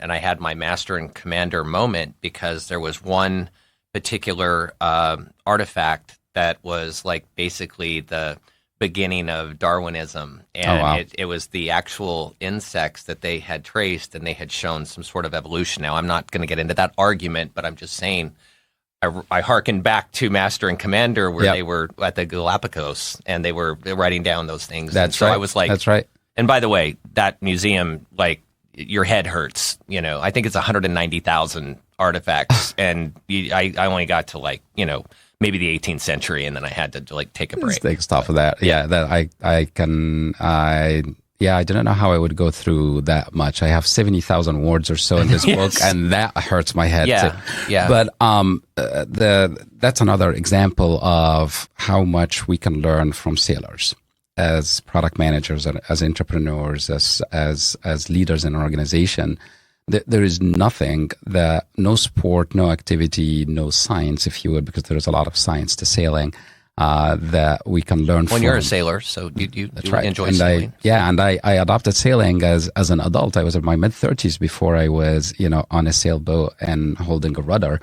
and I had my master and commander moment because there was one particular artifact that was like basically the beginning of Darwinism, and it was the actual insects that they had traced, and they had shown some sort of evolution. Now, I'm not going to get into that argument, but I'm just saying I hearken back to Master and Commander where they were at the Galapagos, and they were writing down those things. That's right. I was like, that's right. And by the way, that museum, like, your head hurts. You know, I think it's 190,000 artifacts, and I only got to, like, you know, maybe the 18th century, and then I had to like take a break. Take stuff of that. Yeah, that I don't know how I would go through that much. I have 70,000 words or so in this book, and that hurts my head too. Yeah. But that's another example of how much we can learn from sailors as product managers, as entrepreneurs, as leaders in an organization. There is nothing that, no sport, no activity, no science, if you would, because there is a lot of science to sailing, that we can learn from. When you're a sailor, so you enjoy sailing. I adopted sailing as an adult. I was in my mid-30s before I was, on a sailboat and holding a rudder.